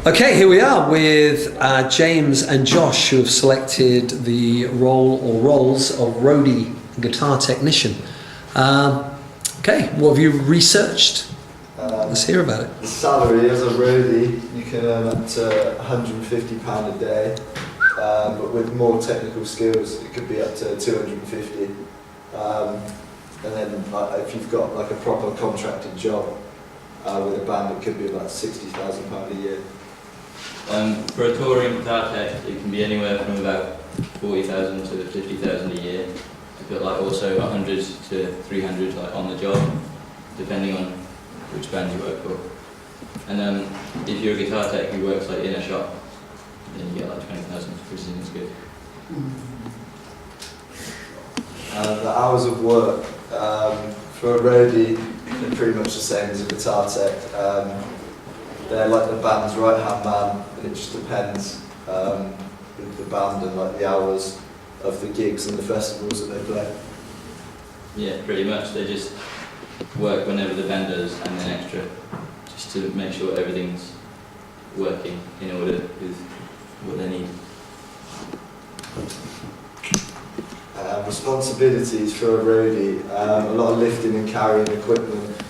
Okay, here we are with James and Josh, who have selected the role or roles of roadie and guitar technician. Okay, what have you researched? Let's hear about it. The salary as a roadie, you can earn up to £150 a day, but with more technical skills, it could be up to 250. And then if you've got like a proper contracted job with a band, it could be about £60,000 a year. For a touring guitar tech, it can be anywhere from about 40,000 to 50,000 a year. But like also 100 to 300 like on the job, depending on which band you work for. And if you're a guitar tech who works like in a shop, then you get like 20,000, which is good. The hours of work for a roadie are pretty much the same as a guitar tech. They're like the band's right-hand man, and it just depends with the band and like the hours of the gigs and the festivals that they play. Yeah, pretty much. They just work whenever the band does and then extra, just to make sure everything's working in order with what they need. Responsibilities for a roadie, a lot of lifting and carrying equipment,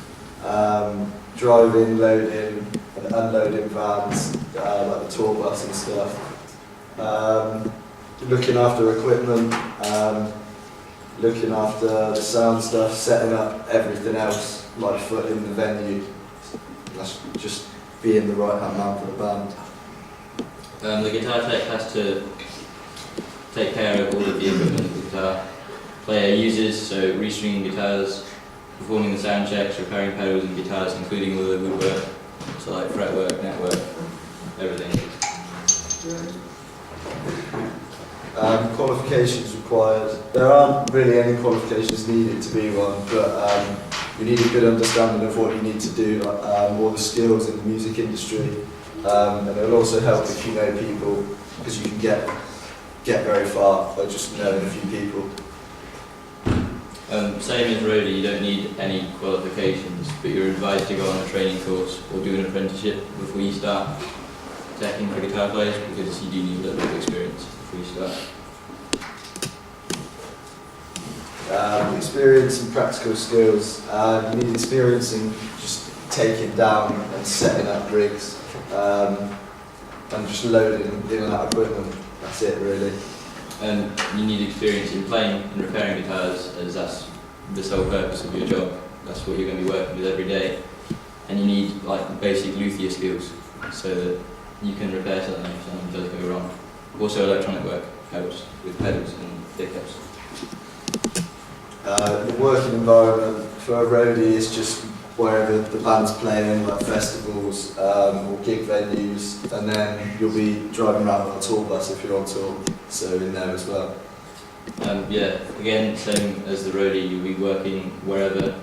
driving, loading and unloading vans, like the tour bus and stuff, looking after equipment, looking after the sound stuff, setting up everything else, like foot in the venue. That's just being the right hand man for the band. The guitar tech has to take care of all of the equipment the guitar player uses, so restringing guitars, performing the sound checks, repairing pedals and guitars, including all the woodwork, so like fretwork, network, everything. Qualifications required. There aren't really any qualifications needed to be one, but you need a good understanding of what you need to do, all the skills in the music industry, and it will also help if you know people, because you can get very far by just knowing a few people. Same as roadie, you don't need any qualifications, but you're advised to go on a training course or do an apprenticeship before you start teching for guitar players, because you do need a little bit of experience before you start. Experience and practical skills. You need experience in just taking down and setting up rigs, and just loading in and out equipment. That's it really. And you need experience in playing and repairing guitars, as that's the sole purpose of your job. That's what you're going to be working with every day. And you need like basic luthier skills, so that you can repair something if something does go wrong. Also electronic work helps with pedals and pickups. The working environment for a roadie is just wherever the band's playing, like festivals or gig venues, and then you'll be driving around on a tour bus if you're on tour, so in there as well. Yeah, again, same as the roadie, you'll be working wherever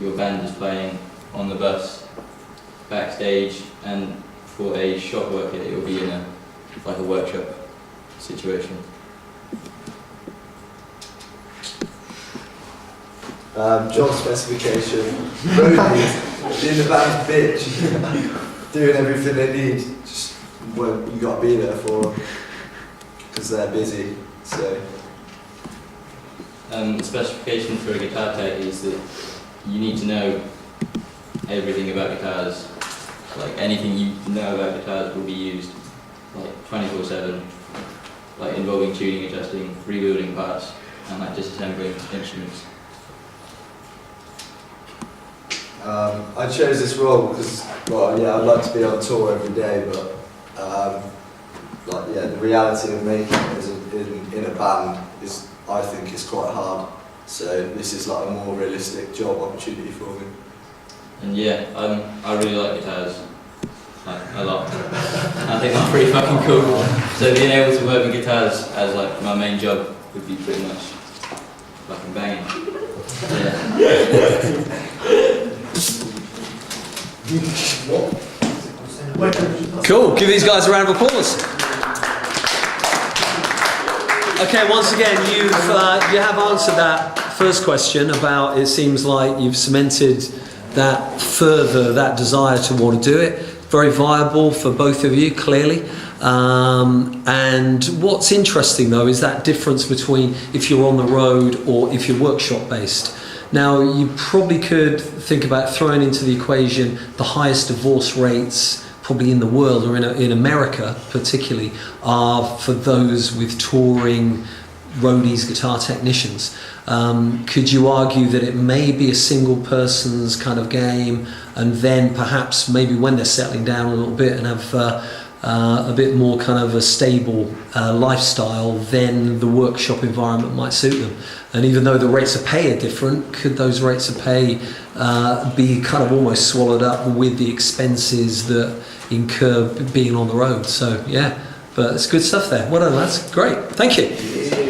your band is playing, on the bus, backstage, and for a shop worker it will be in like a workshop situation. Job specification, roadie, being the band's bitch, doing everything they need, just you got to be there for them, because they're busy, so. The specification for a guitar tech is that you need to know everything about guitars, like anything you know about guitars will be used, like 24/7, like involving tuning, adjusting, rebuilding parts, and like disassembling instruments. I chose this role because, well, yeah, I'd like to be on tour every day, but the reality of making it in a band is, I think, is quite hard. So this is like a more realistic job opportunity for me. And yeah, I really like guitars, like a lot. I think I'm pretty fucking cool. So being able to work with guitars as like my main job would be pretty much fucking banging. Yeah. Cool, give these guys a round of applause. Okay, once again, you have answered that first question about, it seems like you've cemented that desire to want to do it. very viable for both of you, clearly. And what's interesting though is that difference between if you're on the road or if you're workshop based. Now you probably could think about throwing into the equation the highest divorce rates probably in the world, or in America particularly, are for those with touring roadies, guitar technicians. Could you argue that it may be a single person's kind of game, and then perhaps maybe when they're settling down a little bit and have a bit more kind of a stable lifestyle, then the workshop environment might suit them? And even though the rates of pay are different, could those rates of pay be kind of almost swallowed up with the expenses that incur being on the road? So yeah, but it's good stuff there. Well done, lads. Great. Thank you.